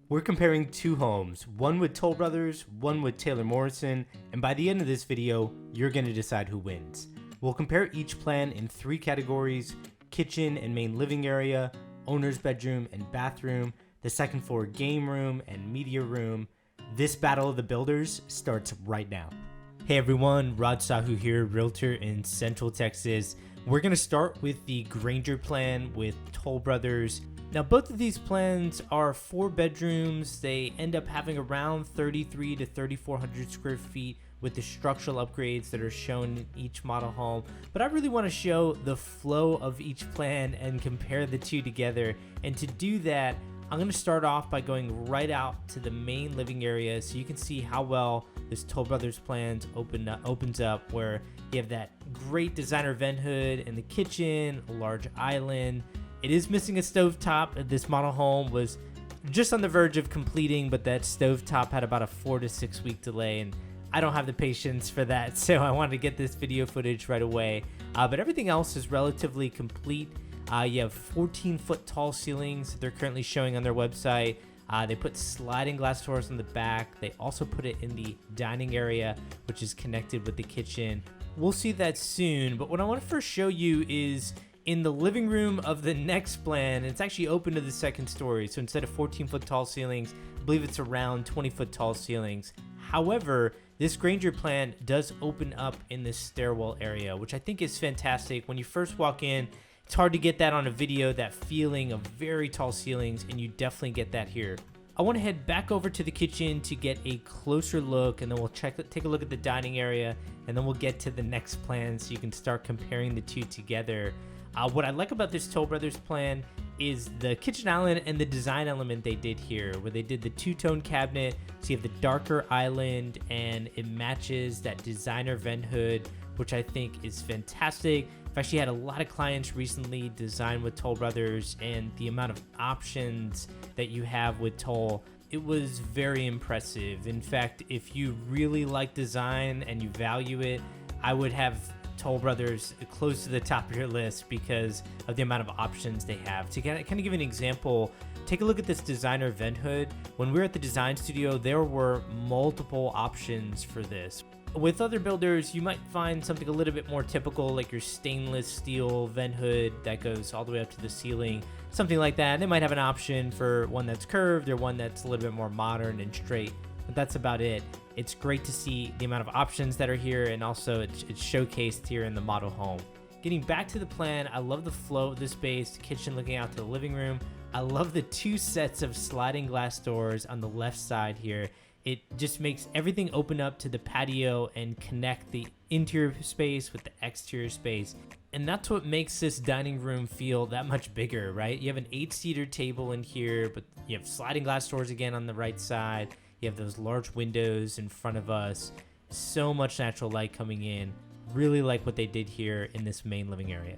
We're comparing two homes, one with Toll Brothers, one with Taylor Morrison, and by the end of this video, you're going to decide who wins. We'll compare each plan in three categories: kitchen and main living area, owner's bedroom and bathroom, the second floor game room and media room. This battle of the builders starts right now. Hey everyone, Rod Sahu here, realtor in Central Texas. We're going to start with the Granger plan with Toll Brothers. Now both of these plans are 4 bedrooms. They end up having around 33 to 3,400 square feet with the structural upgrades that are shown in each model home. But I really want to show the flow of each plan and compare the two together. And to do that, I'm going to start off by going right out to the main living area so you can see how well this Toll Brothers plans opens up, where you have that great designer vent hood in the kitchen, a large island. It is missing a stovetop. This model home was just on the verge of completing, but that stovetop had about a 4 to 6 week delay, and I don't have the patience for that, so I wanted to get this video footage right away. But everything else is relatively complete. You have 14-foot tall ceilings they're currently showing on their website. They put sliding glass doors on the back. They also put it in the dining area, which is connected with the kitchen. We'll see that soon, but what I want to first show you is in the living room of the next plan. It's actually open to the second story, so instead of 14-foot tall ceilings, I believe it's around 20-foot tall ceilings. However, this Granger plan does open up in this stairwell area, which I think is fantastic. When you first walk in, it's hard to get that on a video, that feeling of very tall ceilings, and you definitely get that here. I want to head back over to the kitchen to get a closer look, and then we'll take a look at the dining area, and then we'll get to the next plan so you can start comparing the two together. What I like about this Toll Brothers plan is the kitchen island and the design element they did here, where they did the two-tone cabinet, so you have the darker island and it matches that designer vent hood, which I think is fantastic. I've actually had a lot of clients recently design with Toll Brothers, and the amount of options that you have with Toll, it was very impressive. In fact, if you really like design and you value it, I would have Toll Brothers close to the top of your list because of the amount of options they have. To kind of give an example, take a look at this designer vent hood. When we were at the design studio, there were multiple options for this. With other builders, you might find something a little bit more typical, like your stainless steel vent hood that goes all the way up to the ceiling, something like that. They might have an option for one that's curved or one that's a little bit more modern and straight, but that's about it. It's great to see the amount of options that are here, and also it's showcased here in the model home. Getting back to the plan, I love the flow of the space, the kitchen looking out to the living room. I love the 2 sets of sliding glass doors on the left side here. It just makes everything open up to the patio and connect the interior space with the exterior space. And that's what makes this dining room feel that much bigger, right? You have an 8-seater table in here, but you have sliding glass doors again on the right side. You have those large windows in front of us. So much natural light coming in. Really like what they did here in this main living area.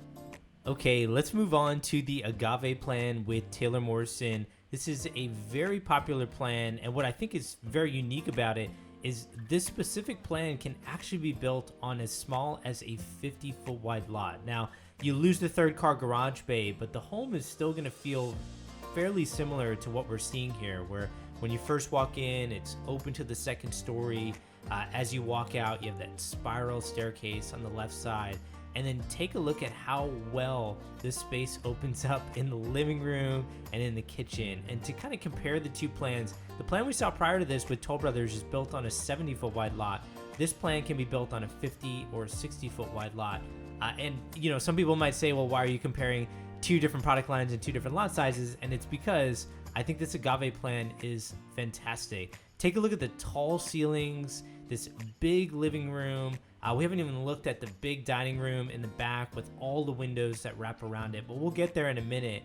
Okay, let's move on to the Agave plan with Taylor Morrison. This is a very popular plan, and what I think is very unique about it is this specific plan can actually be built on as small as a 50-foot wide lot. Now, you lose the 3rd car garage bay, but the home is still going to feel fairly similar to what we're seeing here, where when you first walk in, it's open to the 2nd story. As you walk out, you have that spiral staircase on the left side. And then take a look at how well this space opens up in the living room and in the kitchen. And to kind of compare the two plans, the plan we saw prior to this with Toll Brothers is built on a 70-foot wide lot. This plan can be built on a 50 or 60-foot wide lot. And you know, some people might say, well, why are you comparing 2 different product lines and 2 different lot sizes? And it's because I think this Agave plan is fantastic. Take a look at the tall ceilings, this big living room. We haven't even looked at the big dining room in the back with all the windows that wrap around it, but we'll get there in a minute.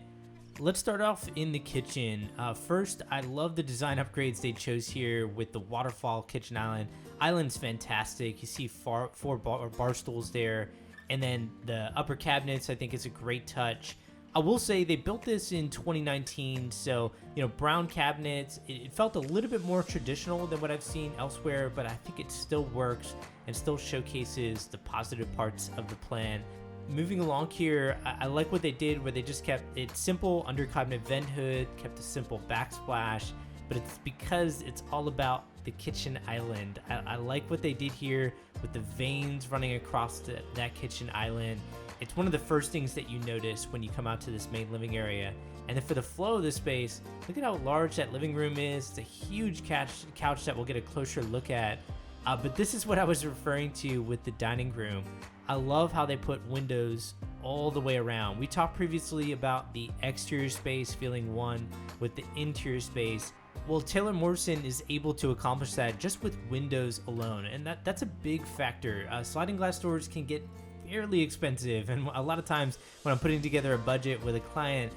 Let's start off in the kitchen. First, I love the design upgrades they chose here with the waterfall kitchen island. Island's fantastic. You see 4 bar stools there, and then the upper cabinets I think is a great touch. I will say they built this in 2019, so you know, brown cabinets, it felt a little bit more traditional than what I've seen elsewhere, but I think it still works and still showcases the positive parts of the plan. Moving along here, I like what they did where they just kept it simple under cabinet vent hood, kept a simple backsplash, but it's because it's all about the kitchen island. I like what they did here with the veins running across that kitchen island. It's one of the first things that you notice when you come out to this main living area. And then for the flow of the space, look at how large that living room is. It's a huge couch that we'll get a closer look at. But this is what I was referring to with the dining room. I love how they put windows all the way around. We talked previously about the exterior space feeling one with the interior space. Well, Taylor Morrison is able to accomplish that just with windows alone, and that's a big factor. Sliding glass doors can get fairly expensive, and a lot of times when I'm putting together a budget with a client,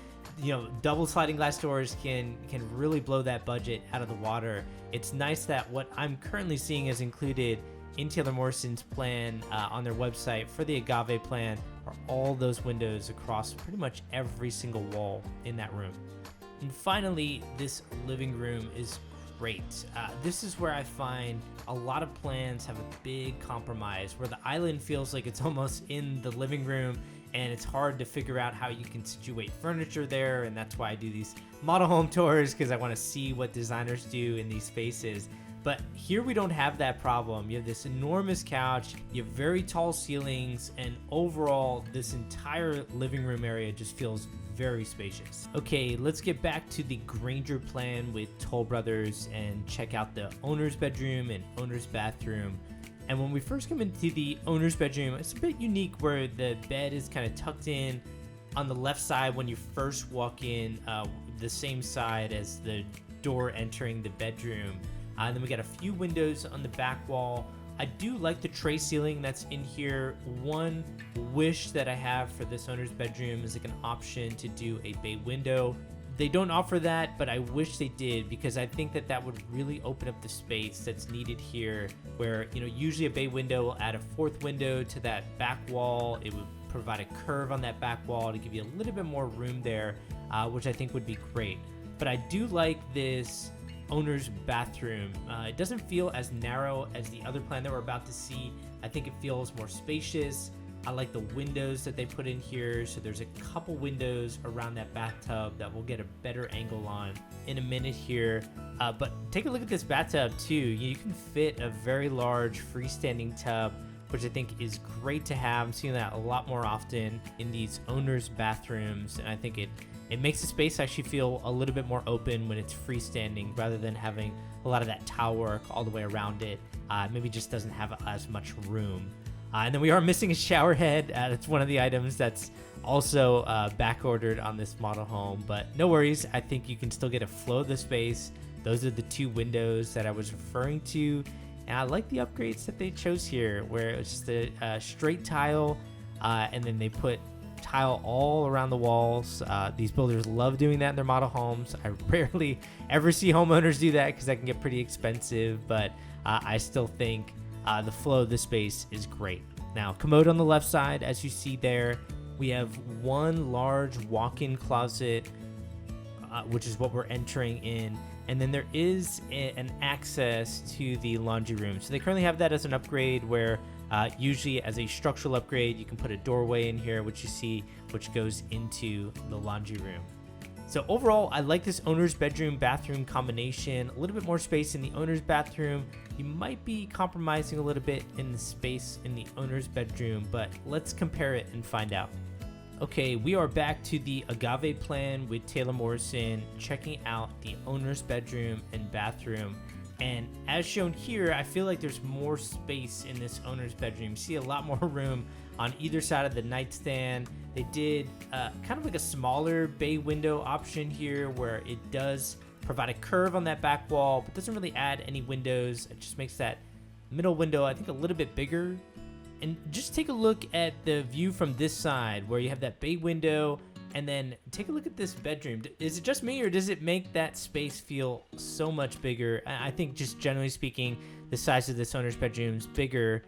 double sliding glass doors can really blow that budget out of the water. It's nice that what I'm currently seeing is included in Taylor Morrison's plan on their website for the Agave plan are all those windows across pretty much every single wall in that room. And finally, this living room is great. This is where I find a lot of plans have a big compromise where the island feels like it's almost in the living room, and it's hard to figure out how you can situate furniture there. And that's why I do these model home tours, because I want to see what designers do in these spaces. But here we don't have that problem. You have this enormous couch, you have very tall ceilings, and overall this entire living room area just feels very spacious. Okay, let's get back to the Granger plan with Toll Brothers and check out the owner's bedroom and owner's bathroom. And when we first come into the owner's bedroom, it's a bit unique where the bed is kind of tucked in on the left side when you first walk in, the same side as the door entering the bedroom. And then we got a few windows on the back wall. I do like the tray ceiling that's in here. One wish that I have for this owner's bedroom is like an option to do a bay window. They don't offer that, but I wish they did, because I think that would really open up the space that's needed here, where usually a bay window will add a fourth window to that back wall. It would provide a curve on that back wall to give you a little bit more room there, which I think would be great. But I do like this owner's bathroom. It doesn't feel as narrow as the other plan that we're about to see. I think it feels more spacious. I like the windows that they put in here. So there's a couple windows around that bathtub that we'll get a better angle on in a minute here. But take a look at this bathtub too. You can fit a very large freestanding tub, which I think is great to have. I'm seeing that a lot more often in these owners' bathrooms, and I think it makes the space actually feel a little bit more open when it's freestanding rather than having a lot of that tile work all the way around it. Maybe just doesn't have as much room. And then we are missing a shower head. That's one of the items that's also back ordered on this model home, but no worries. I think you can still get a flow of the space. Those are the two windows that I was referring to. And I like the upgrades that they chose here, where it's just a straight tile, and then they put tile all around the walls. These builders love doing that in their model homes. I rarely ever see homeowners do that because that can get pretty expensive, but I still think the flow of the space is great. Now, commode on the left side, as you see there, we have one large walk-in closet, which is what we're entering in. And then there is an access to the laundry room. So they currently have that as an upgrade where usually as a structural upgrade, you can put a doorway in here, which you see, which goes into the laundry room. So overall, I like this owner's bedroom bathroom combination. A little bit more space in the owner's bathroom. You might be compromising a little bit in the space in the owner's bedroom, but let's compare it and find out. Okay, we are back to the Agave plan with Taylor Morrison, checking out the owner's bedroom and bathroom. And as shown here, I feel like there's more space in this owner's bedroom. You see a lot more room on either side of the nightstand. They did kind of like a smaller bay window option here, where it does provide a curve on that back wall, but doesn't really add any windows. It just makes that middle window, I think, a little bit bigger. And just take a look at the view from this side where you have that bay window, and then take a look at this bedroom. Is it just me, or does it make that space feel so much bigger? I think just generally speaking, the size of this owner's bedroom is bigger.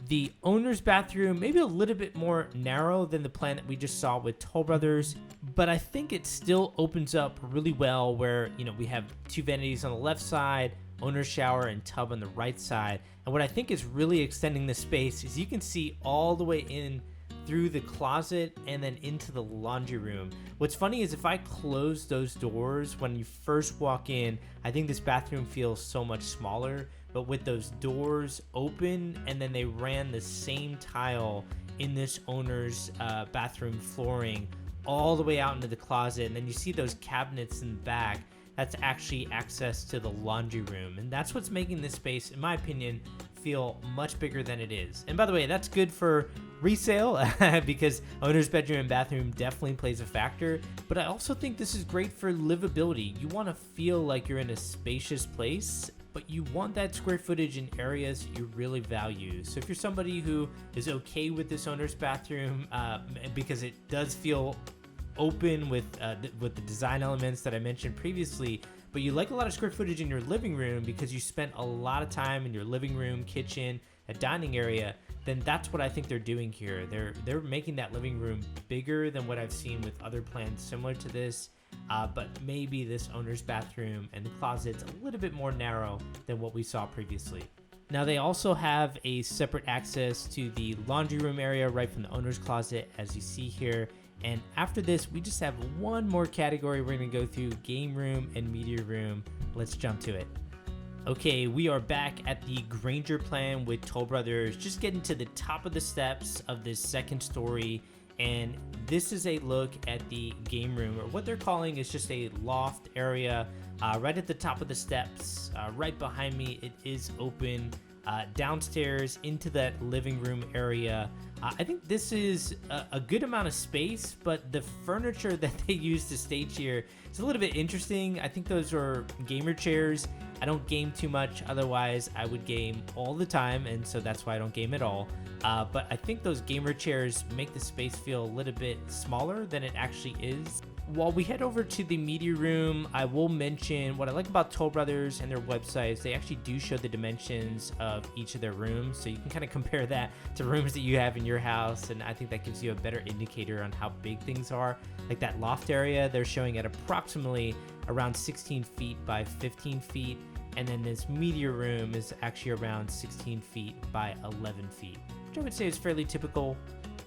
The owner's bathroom, maybe a little bit more narrow than the plan that we just saw with Toll Brothers, but I think it still opens up really well where, we have two vanities on the left side, owner's shower and tub on the right side. And what I think is really extending the space is you can see all the way in through the closet and then into the laundry room. What's funny is if I close those doors when you first walk in, I think this bathroom feels so much smaller, but with those doors open and then they ran the same tile in this owner's bathroom flooring all the way out into the closet, and then you see those cabinets in the back, that's actually access to the laundry room. And that's what's making this space, in my opinion, feel much bigger than it is. And by the way, that's good for resale because owner's bedroom and bathroom definitely plays a factor, but I also think this is great for livability. You want to feel like you're in a spacious place, but you want that square footage in areas you really value. So if you're somebody who is okay with this owner's bathroom because it does feel open with the design elements that I mentioned previously, but you like a lot of square footage in your living room because you spent a lot of time in your living room, kitchen, a dining area, then that's what I think they're doing here. They're making that living room bigger than what I've seen with other plans similar to this, but maybe this owner's bathroom and the closet's a little bit more narrow than what we saw previously. Now they also have a separate access to the laundry room area right from the owner's closet, as you see here. And after this, we just have one more category we're going to go through: game room and media room. Let's jump to it. Okay, we are back at the Granger plan with Toll Brothers, just getting to the top of the steps of this second story. And this is a look at the game room, or what they're calling is just a loft area right at the top of the steps. Right behind me, it is open downstairs into that living room area. I think this is a good amount of space, but the furniture that they use to stage here is a little bit interesting. I think those are gamer chairs. I don't game too much, otherwise I would game all the time, and so that's why I don't game at all. But I think those gamer chairs make the space feel a little bit smaller than it actually is. While we head over to the media room, I will mention what I like about Toll Brothers and their websites. They actually do show the dimensions of each of their rooms, so you can kind of compare that to rooms that you have in your house, and I think that gives you a better indicator on how big things are. Like that loft area, they're showing at approximately around 16 feet by 15 feet, and then this media room is actually around 16 feet by 11 feet, which I would say is fairly typical.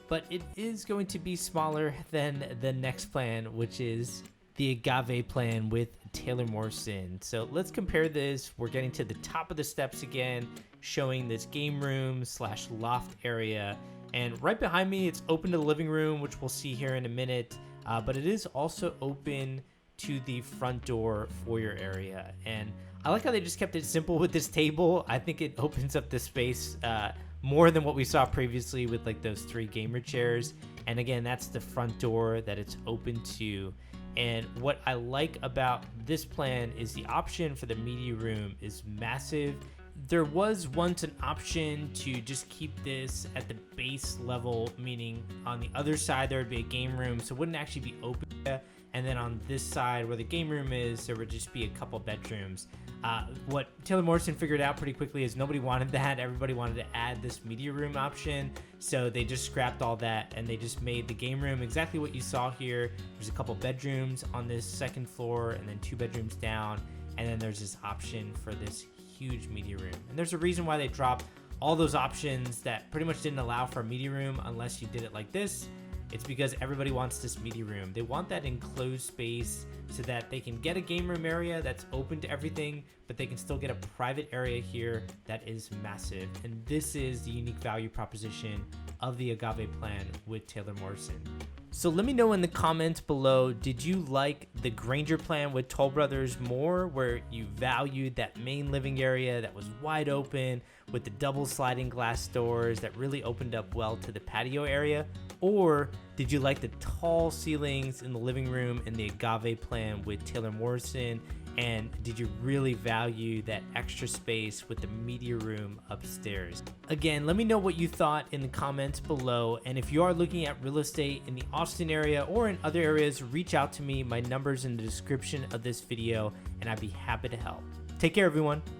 But it is going to be smaller than the next plan, which is the Agave plan with Taylor Morrison. So let's compare this. We're getting to the top of the steps again, showing this game room / loft area. And right behind me, it's open to the living room, which we'll see here in a minute. But it is also open to the front door foyer area. And I like how they just kept it simple with this table. I think it opens up the space more than what we saw previously with like those 3 gamer chairs. And again, that's the front door that it's open to. And what I like about this plan is the option for the media room is massive. There was once an option to just keep this at the base level, meaning on the other side there would be a game room, so it wouldn't actually be open. And then on this side where the game room is, there would just be a couple bedrooms. What Taylor Morrison figured out pretty quickly is nobody wanted that. Everybody wanted to add this media room option, so they just scrapped all that and they just made the game room exactly what you saw here. There's a couple bedrooms on this second floor and then 2 bedrooms down, and then there's this option for this huge media room. And there's a reason why they dropped all those options that pretty much didn't allow for a media room unless you did it like this. It's because everybody wants this media room. They want that enclosed space so that they can get a game room area that's open to everything, but they can still get a private area here that is massive. And this is the unique value proposition of the Agave plan with Taylor Morrison. So let me know in the comments below, did you like the Granger plan with Toll Brothers more, where you valued that main living area that was wide open with the double sliding glass doors that really opened up well to the patio area? Or did you like the tall ceilings in the living room in the Agave plan with Taylor Morrison? And did you really value that extra space with the media room upstairs? Again, let me know what you thought in the comments below. And if you are looking at real estate in the Austin area or in other areas, reach out to me. My number's in the description of this video, and I'd be happy to help. Take care, everyone.